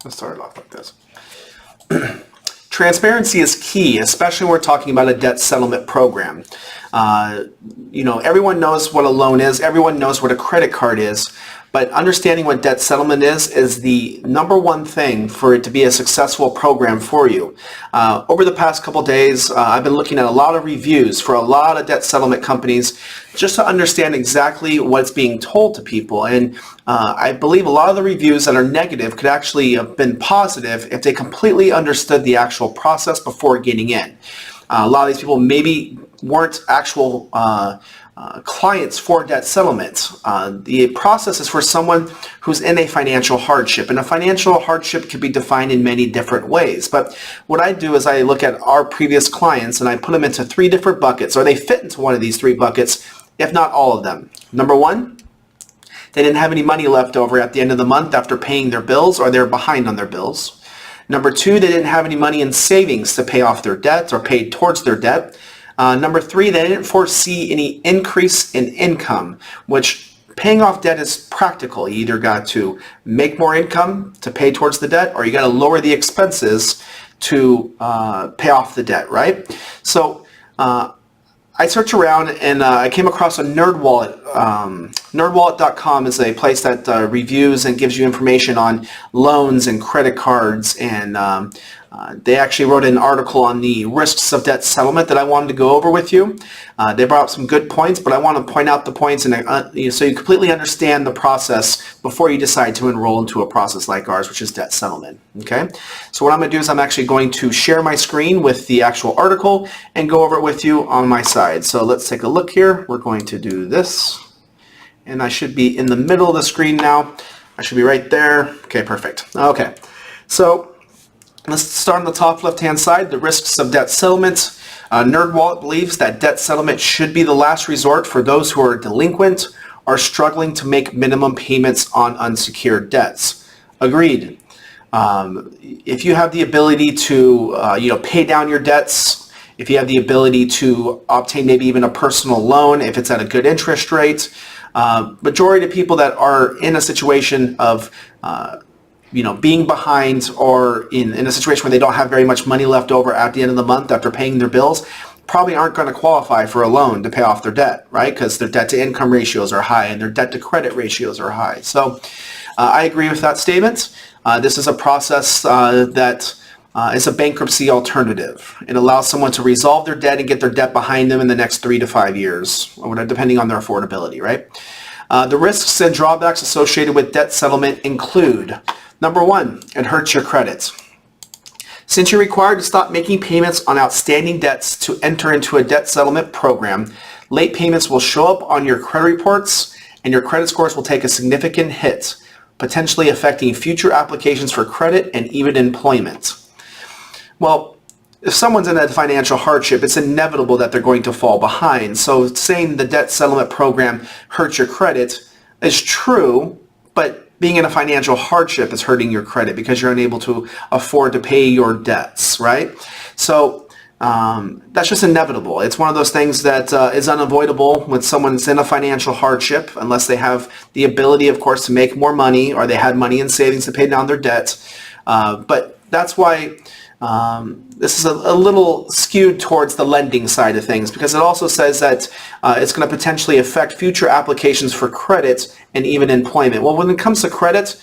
Let's start it off like this. Transparency is key, especially when we're talking about a debt settlement program. Everyone knows what a loan is. Everyone knows what a credit card is. But understanding what debt settlement is the number one thing for it to be a successful program for you. Over the past couple days, I've been looking at a lot of reviews for a lot of debt settlement companies just to understand exactly what's being told to people. And I believe a lot of the reviews that are negative could actually have been positive if they completely understood the actual process before getting in. A lot of these people maybe weren't actual clients for debt settlement. The process is for someone who's in a financial hardship, and a financial hardship can be defined in many different ways. But what I do is I look at our previous clients and I put them into 3 different buckets, or they fit into one of these 3 buckets, if not all of them. Number 1, they didn't have any money left over at the end of the month after paying their bills, or they're behind on their bills. Number 2, they didn't have any money in savings to pay off their debt or pay towards their debt. Number 3, they didn't foresee any increase in income, which paying off debt is practical. You either got to make more income to pay towards the debt, or you got to lower the expenses to pay off the debt, right? So I searched around and I came across a NerdWallet. NerdWallet.com is a place that reviews and gives you information on loans and credit cards, and they actually wrote an article on the risks of debt settlement that I wanted to go over with you. They brought up some good points, but I want to point out the points so you completely understand the process before you decide to enroll into a process like ours, which is debt settlement. Okay? So what I'm going to do is I'm actually going to share my screen with the actual article and go over it with you on my side. So let's take a look here. We're going to do this, and I should be in the middle of the screen now. I should be right there. Okay, perfect. Okay, so let's start on the top left-hand side, the risks of debt settlement. NerdWallet believes that debt settlement should be the last resort for those who are delinquent or struggling to make minimum payments on unsecured debts. Agreed. If you have the ability to pay down your debts, if you have the ability to obtain maybe even a personal loan, if it's at a good interest rate, majority of people that are in a situation of being behind, or in a situation where they don't have very much money left over at the end of the month after paying their bills, probably aren't going to qualify for a loan to pay off their debt, right? Because their debt to income ratios are high and their debt to credit ratios are high. So I agree with that statement. This is a process that is a bankruptcy alternative. It allows someone to resolve their debt and get their debt behind them in the next 3 to 5 years, depending on their affordability, right? The risks and drawbacks associated with debt settlement include: Number 1, it hurts your credit. Since you're required to stop making payments on outstanding debts to enter into a debt settlement program, late payments will show up on your credit reports and your credit scores will take a significant hit, potentially affecting future applications for credit and even employment. Well, if someone's in a financial hardship, it's inevitable that they're going to fall behind. So saying the debt settlement program hurts your credit is true, but being in a financial hardship is hurting your credit because you're unable to afford to pay your debts, right? So that's just inevitable. It's one of those things that is unavoidable when someone's in a financial hardship, unless they have the ability, of course, to make more money, or they had money in savings to pay down their debt. But that's why this is a little skewed towards the lending side of things, because it also says that it's going to potentially affect future applications for credit and even employment. Well, when it comes to credit,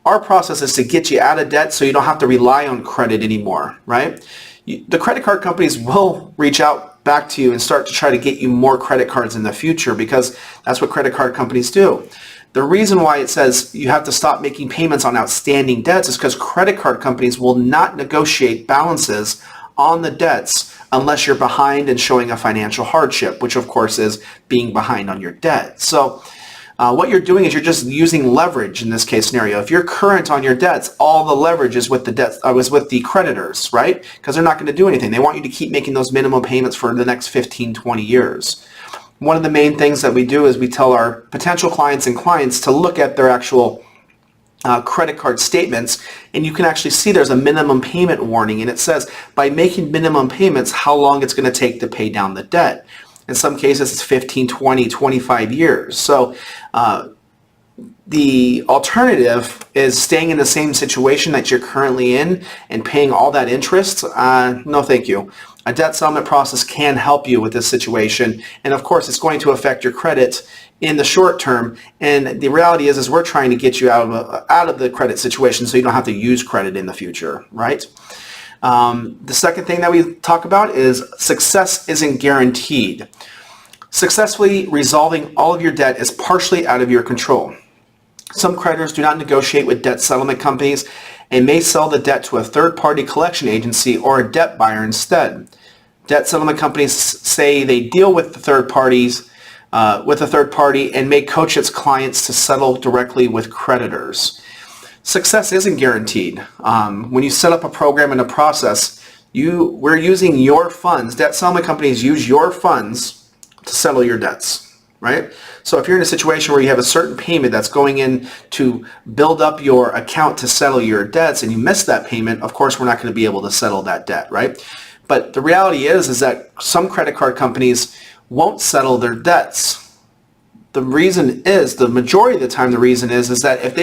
our process is to get you out of debt so you don't have to rely on credit anymore, right? The credit card companies will reach out back to you and start to try to get you more credit cards in the future, because that's what credit card companies do. The reason why it says you have to stop making payments on outstanding debts is because credit card companies will not negotiate balances on the debts unless you're behind and showing a financial hardship, which of course is being behind on your debt. So what you're doing is you're just using leverage in this case scenario. If you're current on your debts, all the leverage is with the with the creditors, right? Because they're not going to do anything. They want you to keep making those minimum payments for the next 15, 20 years. One of the main things that we do is we tell our potential clients to look at their actual credit card statements, and you can actually see there's a minimum payment warning, and it says by making minimum payments how long it's going to take to pay down the debt. In some cases it's 15, 20, 25 years. So The alternative is staying in the same situation that you're currently in and paying all that interest. No, thank you. A debt settlement process can help you with this situation, and of course it's going to affect your credit in the short term, and the reality is we're trying to get you out of the credit situation so you don't have to use credit in the future, right? The second thing that we talk about is success isn't guaranteed. Successfully resolving all of your debt is partially out of your control. Some creditors do not negotiate with debt settlement companies and may sell the debt to a third-party collection agency or a debt buyer instead. Debt settlement companies say they deal with the third parties, with a third party, and may coach its clients to settle directly with creditors. Success isn't guaranteed. When you set up a program and a process, we're using your funds. Debt settlement companies use your funds to settle your debts. Right? So if you're in a situation where you have a certain payment that's going in to build up your account to settle your debts and you miss that payment, of course we're not going to be able to settle that debt, right? But the reality is that some credit card companies won't settle their debts. The reason is, the majority of the time, the reason is that if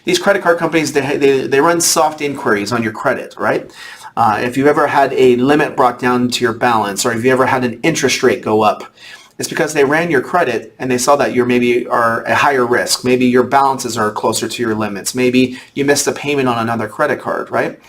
these credit card companies, they run soft inquiries on your credit, right? If you ever had a limit brought down to your balance, or if you ever had an interest rate go up, it's because they ran your credit and they saw that you maybe are a higher risk. Maybe your balances are closer to your limits. Maybe you missed a payment on another credit card, right?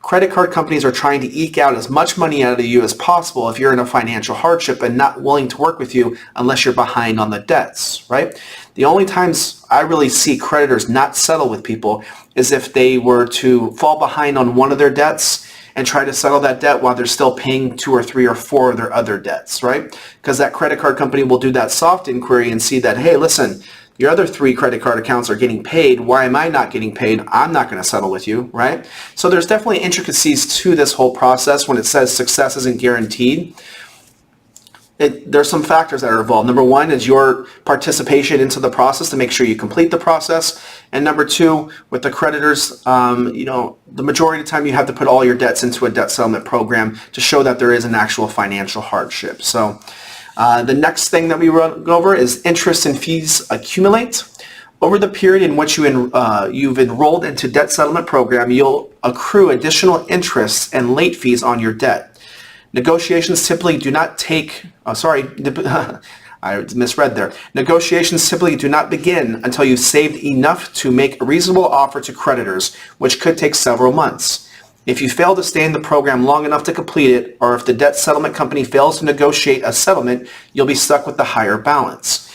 Credit card companies are trying to eke out as much money out of you as possible if you're in a financial hardship and not willing to work with you unless you're behind on the debts, right? The only times I really see creditors not settle with people is if they were to fall behind on one of their debts and try to settle that debt while they're still paying 2 or 3 or 4 of their other debts, right? Because that credit card company will do that soft inquiry and see that, hey, listen, your other 3 credit card accounts are getting paid. Why am I not getting paid? I'm not going to settle with you, right? So there's definitely intricacies to this whole process when it says success isn't guaranteed. There's some factors that are involved. Number 1 is your participation into the process to make sure you complete the process. And number 2, with the creditors, the majority of the time you have to put all your debts into a debt settlement program to show that there is an actual financial hardship. So the next thing that we go over is interest and fees accumulate. Over the period in which you've enrolled into debt settlement program, you'll accrue additional interest and late fees on your debt. Negotiations typically do not I misread there. Negotiations typically do not begin until you've saved enough to make a reasonable offer to creditors, which could take several months. If you fail to stay in the program long enough to complete it, or if the debt settlement company fails to negotiate a settlement, you'll be stuck with the higher balance.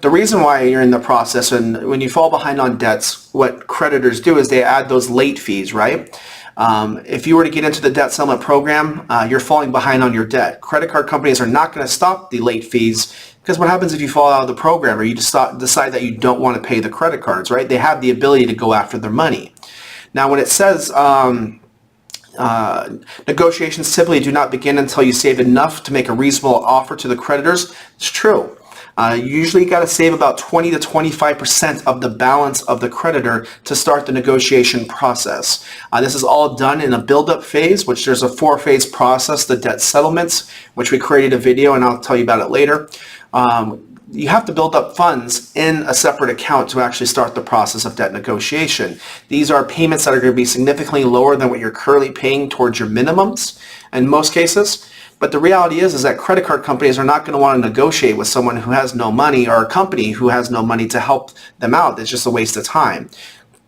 The reason why you're in the process, and when you fall behind on debts, what creditors do is they add those late fees, right? If you were to get into the debt settlement program, you're falling behind on your debt. Credit card companies are not going to stop the late fees, because what happens if you fall out of the program or you decide that you don't want to pay the credit cards, right? They have the ability to go after their money. Now, when it says negotiations typically do not begin until you save enough to make a reasonable offer to the creditors, it's true. Usually you got to save about 20 to 25% of the balance of the creditor to start the negotiation process. This is all done in a build-up phase, which there's a 4-phase process, the debt settlements, which we created a video and I'll tell you about it later. You have to build up funds in a separate account to actually start the process of debt negotiation. These are payments that are going to be significantly lower than what you're currently paying towards your minimums in most cases. But the reality is that credit card companies are not going to want to negotiate with someone who has no money, or a company who has no money to help them out. It's just a waste of time.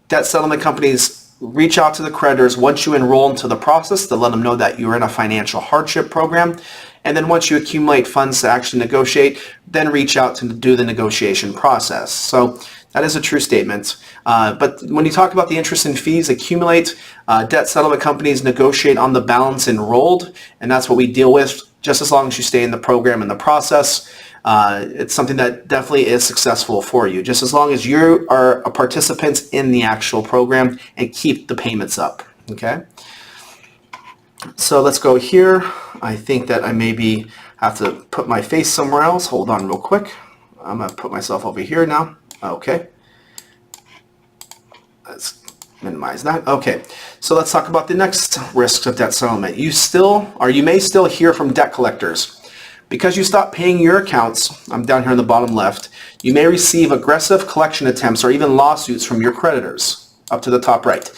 Debt settlement companies reach out to the creditors once you enroll into the process to let them know that you're in a financial hardship program. And then once you accumulate funds to actually negotiate, then reach out to do the negotiation process. So that is a true statement. But when you talk about the interest and fees accumulate, debt settlement companies negotiate on the balance enrolled, and that's what we deal with just as long as you stay in the program and the process. It's something that definitely is successful for you, just as long as you are a participant in the actual program and keep the payments up. Okay? So let's go here. I think that I maybe have to put my face somewhere else. Hold on real quick. I'm going to put myself over here now. Okay. Let's minimize that. Okay. So let's talk about the next risks of debt settlement. You may still hear from debt collectors. Because you stop paying your accounts, I'm down here on the bottom left, you may receive aggressive collection attempts or even lawsuits from your creditors, up to the top right.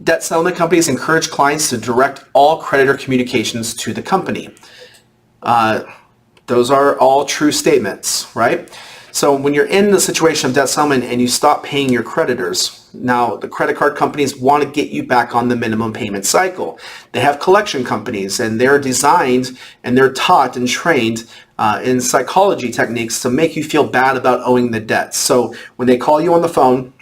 Debt settlement companies encourage clients to direct all creditor communications to the company. Those are all true statements, right? So when you're in the situation of debt settlement and you stop paying your creditors, now the credit card companies want to get you back on the minimum payment cycle. They have collection companies, and they're designed and they're taught and trained in psychology techniques to make you feel bad about owing the debt. So when they call you on the phone,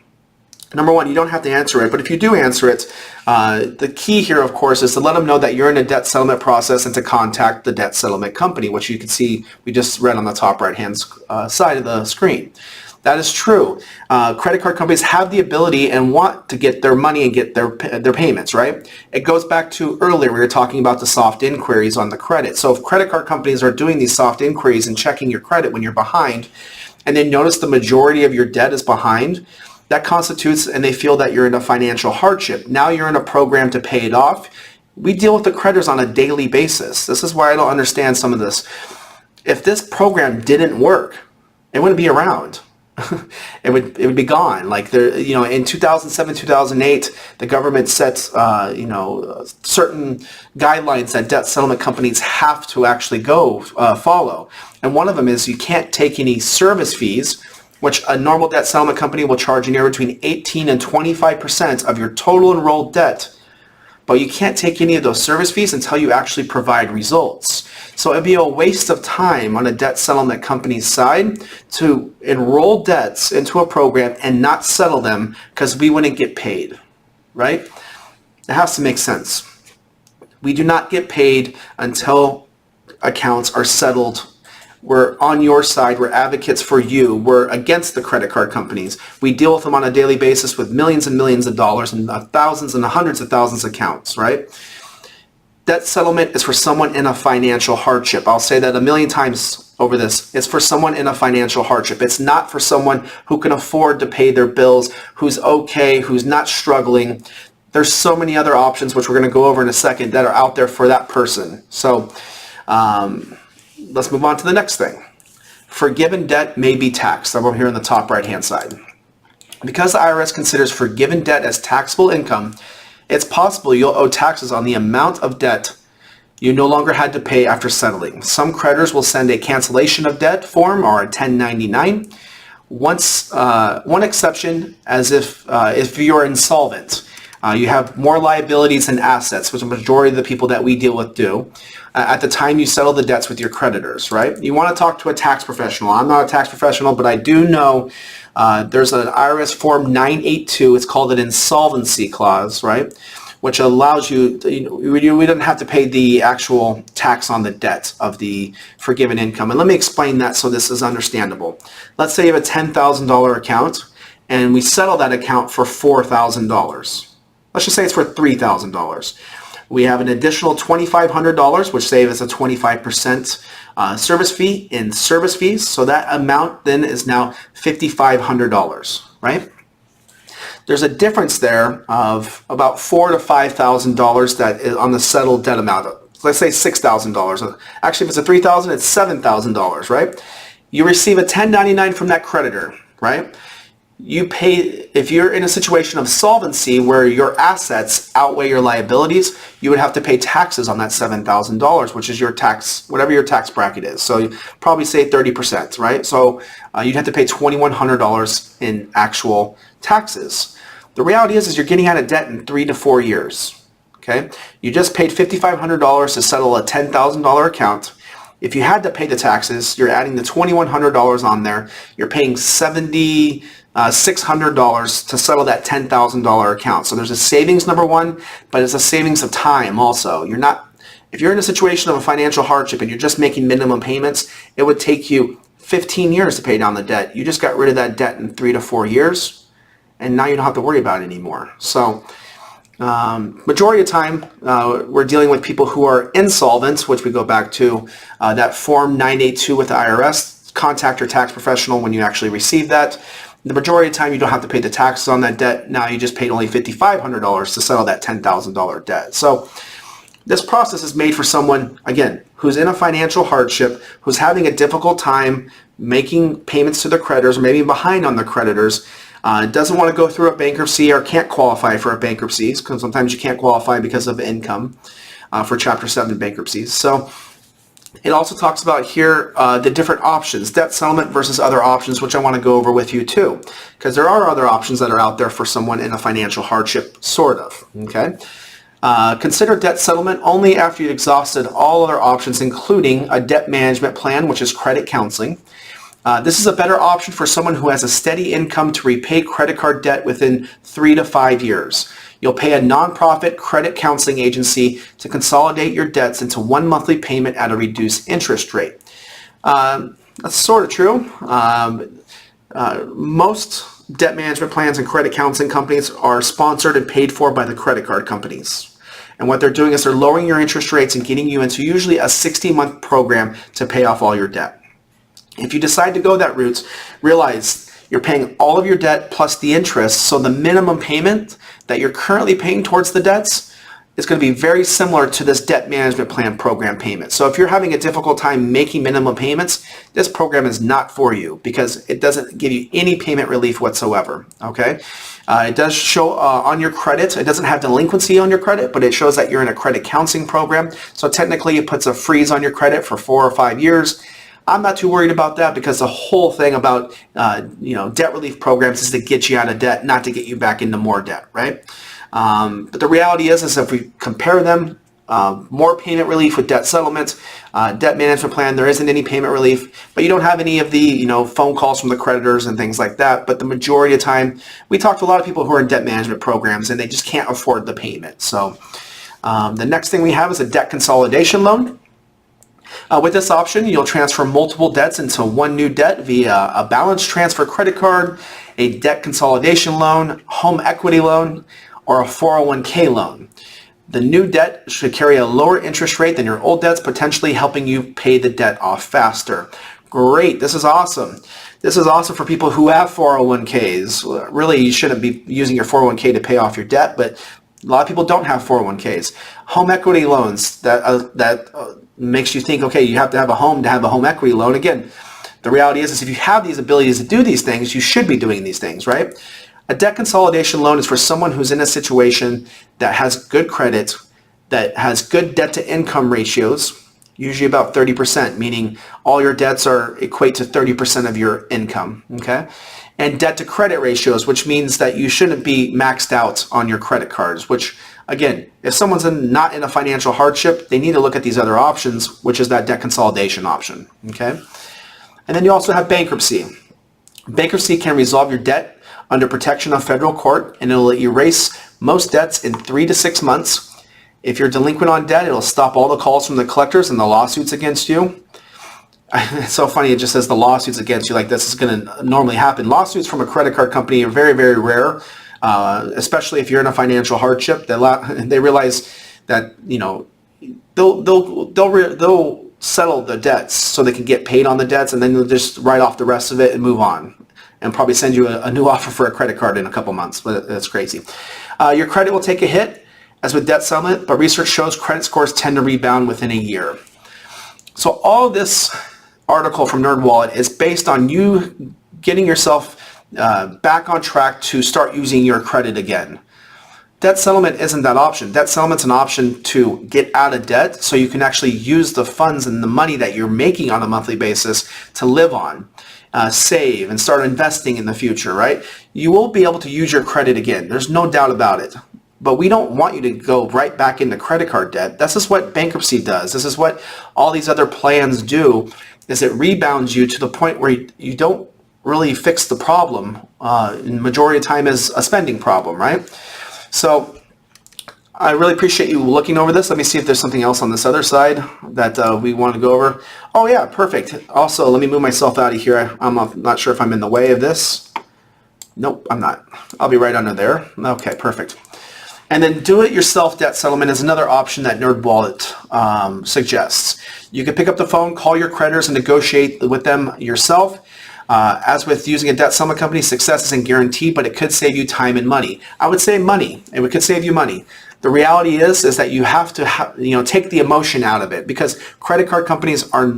number one, you don't have to answer it, but if you do answer it, the key here, of course, is to let them know that you're in a debt settlement process and to contact the debt settlement company, which you can see we just read on the top right-hand side of the screen. That is true. Credit card companies have the ability and want to get their money and get their payments, right? It goes back to earlier, we were talking about the soft inquiries on the credit. So if credit card companies are doing these soft inquiries and checking your credit when you're behind, and they notice the majority of your debt is behind, that constitutes, and they feel that you're in a financial hardship. Now you're in a program to pay it off. We deal with the creditors on a daily basis. This is why I don't understand some of this. If this program didn't work, it wouldn't be around. it would be gone. Like there, in 2007, 2008, the government set certain guidelines that debt settlement companies have to actually go follow. And one of them is you can't take any service fees, which a normal debt settlement company will charge anywhere between 18 and 25% of your total enrolled debt. But you can't take any of those service fees until you actually provide results. So it'd be a waste of time on a debt settlement company's side to enroll debts into a program and not settle them because we wouldn't get paid, right? It has to make sense. We do not get paid until accounts are settled. We're on your side. We're advocates for you. We're against the credit card companies. We deal with them on a daily basis with millions and millions of dollars and thousands and hundreds of thousands of accounts, right? Debt settlement is for someone in a financial hardship. I'll say that a million times over this. It's for someone in a financial hardship. It's not for someone who can afford to pay their bills, who's okay, who's not struggling. There's so many other options, which we're going to go over in a second, that are out there for that person. So, let's move on to the next thing. Forgiven debt may be taxed. I'm over here on the top right-hand side. Because the IRS considers forgiven debt as taxable income, it's possible you'll owe taxes on the amount of debt you no longer had to pay after settling. Some creditors will send a cancellation of debt form or a 1099. One exception, as if you're insolvent. You have more liabilities than assets, which the majority of the people that we deal with do, at the time you settle the debts with your creditors, right? You want to talk to a tax professional. I'm not a tax professional, but I do know there's an IRS Form 982. It's called an insolvency clause, right? Which allows you, we don't have to pay the actual tax on the debt of the forgiven income. And let me explain that so this is understandable. Let's say you have a $10,000 account and we settle that account for $4,000. Let's just say it's for $3,000. We have an additional $2,500, which saves us a 25% service fee in service fees. So that amount then is now $5,500, right? There's a difference there of about $4,000 to $5,000 that is on the settled debt amount. Let's say $6,000. Actually, if it's a $3,000, it's $7,000, right? You receive a 1099 from that creditor, right? You pay, if you're in a situation of solvency where your assets outweigh your liabilities, you would have to pay taxes on that $7,000, which is your tax, whatever your tax bracket is. So you probably say 30%, right? So you'd have to pay $2,100 in actual taxes. The reality is you're getting out of debt in 3 to 4 years, okay? You just paid $5,500 to settle a $10,000 account. If you had to pay the taxes, you're adding the $2,100 on there. You're paying $600 to settle that $10,000 account. So there's a savings, number one, but it's a savings of time also. If you're in a situation of a financial hardship and you're just making minimum payments, it would take you 15 years to pay down the debt. You just got rid of that debt in 3 to 4 years, and now you don't have to worry about it anymore. So majority of the time, we're dealing with people who are insolvent, which we go back to that Form 982 with the IRS. Contact your tax professional when you actually receive that. The majority of the time, you don't have to pay the taxes on that debt. Now you just paid only $5,500 to settle that $10,000 debt. So this process is made for someone, again, who's in a financial hardship, who's having a difficult time making payments to their creditors, or maybe behind on their creditors, doesn't want to go through a bankruptcy or can't qualify for a bankruptcy, because sometimes you can't qualify because of income for Chapter 7 bankruptcies. So it also talks about here the different options, debt settlement versus other options, which I want to go over with you too, because there are other options that are out there for someone in a financial hardship, sort of, okay? Consider debt settlement only after you've exhausted all other options, including a debt management plan, which is credit counseling. This is a better option for someone who has a steady income to repay credit card debt within 3 to 5 years. You'll pay a nonprofit credit counseling agency to consolidate your debts into one monthly payment at a reduced interest rate. That's sort of true. Most debt management plans and credit counseling companies are sponsored and paid for by the credit card companies. And what they're doing is they're lowering your interest rates and getting you into usually a 60-month program to pay off all your debt. If you decide to go that route, realize you're paying all of your debt plus the interest, so the minimum payment that you're currently paying towards the debts is going to be very similar to this debt management plan program payment. So if you're having a difficult time making minimum payments, this program is not for you because it doesn't give you any payment relief whatsoever, okay? It does show on your credit. It doesn't have delinquency on your credit, but it shows that you're in a credit counseling program. So technically it puts a freeze on your credit for 4 or 5 years. I'm not too worried about that because the whole thing about debt relief programs is to get you out of debt, not to get you back into more debt, right? But the reality is if we compare them, more payment relief with debt settlement, debt management plan, there isn't any payment relief, but you don't have any of the phone calls from the creditors and things like that. But the majority of the time, we talk to a lot of people who are in debt management programs and they just can't afford the payment. So the next thing we have is a debt consolidation loan. With this option, you'll transfer multiple debts into one new debt via a balance transfer credit card, a debt consolidation loan, home equity loan, or a 401k loan. The new debt should carry a lower interest rate than your old debts, potentially helping you pay the debt off faster. Great, this is awesome. This is awesome for people who have 401ks. Really, you shouldn't be using your 401k to pay off your debt, but a lot of people don't have 401ks. Home equity loans, that makes you think, okay, you have to have a home to have a home equity loan. Again, the reality is if you have these abilities to do these things, you should be doing these things, right? A debt consolidation loan is for someone who's in a situation that has good credit, that has good debt to income ratios, usually about 30%, meaning all your debts equate to 30% of your income, okay? And debt to credit ratios, which means that you shouldn't be maxed out on your credit cards, which again, if someone's not in a financial hardship, they need to look at these other options, which is that debt consolidation option, okay? And then you also have bankruptcy. Bankruptcy can resolve your debt under protection of federal court, and it'll erase most debts in 3 to 6 months. If you're delinquent on debt, it'll stop all the calls from the collectors and the lawsuits against you. It's so funny, it just says the lawsuits against you, like this is going to normally happen. Lawsuits from a credit card company are very, very rare. Especially if you're in a financial hardship, they realize that they'll settle the debts so they can get paid on the debts, and then they'll just write off the rest of it and move on, and probably send you a new offer for a credit card in a couple months. But that's crazy. Your credit will take a hit, as with debt settlement, but research shows credit scores tend to rebound within a year. So all this article from NerdWallet is based on you getting yourself back on track to start using your credit again. Debt settlement isn't that option. Debt settlement's an option to get out of debt so you can actually use the funds and the money that you're making on a monthly basis to live on, save, and start investing in the future, right? You will be able to use your credit again. There's no doubt about it. But we don't want you to go right back into credit card debt. This is what bankruptcy does. This is what all these other plans do, is it rebounds you to the point where you don't really fix the problem. In the majority of the time is a spending problem, right? So I really appreciate you looking over this. Let me see if there's something else on this other side that we want to go over. Oh yeah, perfect. Also, let me move myself out of here. I'm not sure if I'm in the way of this. Nope, I'm not. I'll be right under there. Okay, perfect. And then do-it-yourself debt settlement is another option that NerdWallet suggests. You can pick up the phone, call your creditors, and negotiate with them yourself. As with using a debt settlement company, success isn't guaranteed, but it could save you time and money. I would say money. It could save you money. The reality is that you have to take the emotion out of it, because credit card companies are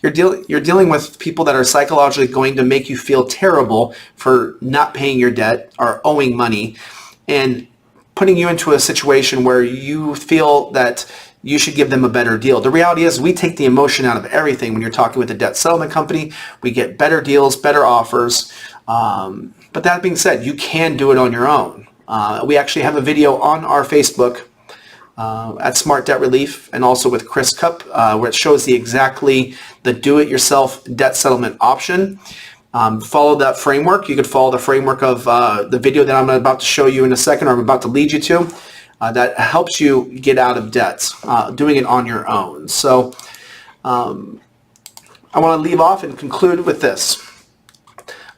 you're dealing with people that are psychologically going to make you feel terrible for not paying your debt or owing money, and putting you into a situation where you feel that you should give them a better deal. The reality is we take the emotion out of everything when you're talking with a debt settlement company. We get better deals, better offers. But that being said, you can do it on your own. We actually have a video on our Facebook at Smart Debt Relief, and also with Chris Cupp, where it shows exactly the do-it-yourself debt settlement option. Follow that framework. You could follow the framework of the video that I'm about to show you in a second, or I'm about to lead you to. That helps you get out of debt, doing it on your own. So I want to leave off and conclude with this.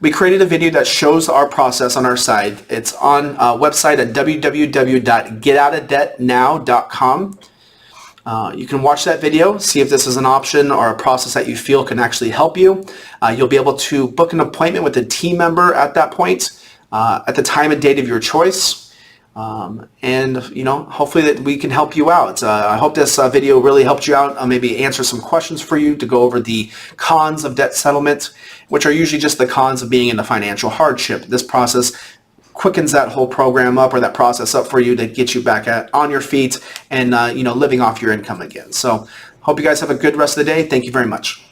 We created a video that shows our process on our site. It's on a website at www.getoutofdebtnow.com. You can watch that video, see if this is an option or a process that you feel can actually help you. You'll be able to book an appointment with a team member at that point, at the time and date of your choice. And hopefully that we can help you out. I hope this video really helped you out, maybe answer some questions for you to go over the cons of debt settlement, which are usually just the cons of being in a financial hardship. This process quickens that whole program up, or that process up, for you to get you back on your feet and living off your income again. So hope you guys have a good rest of the day. Thank you very much.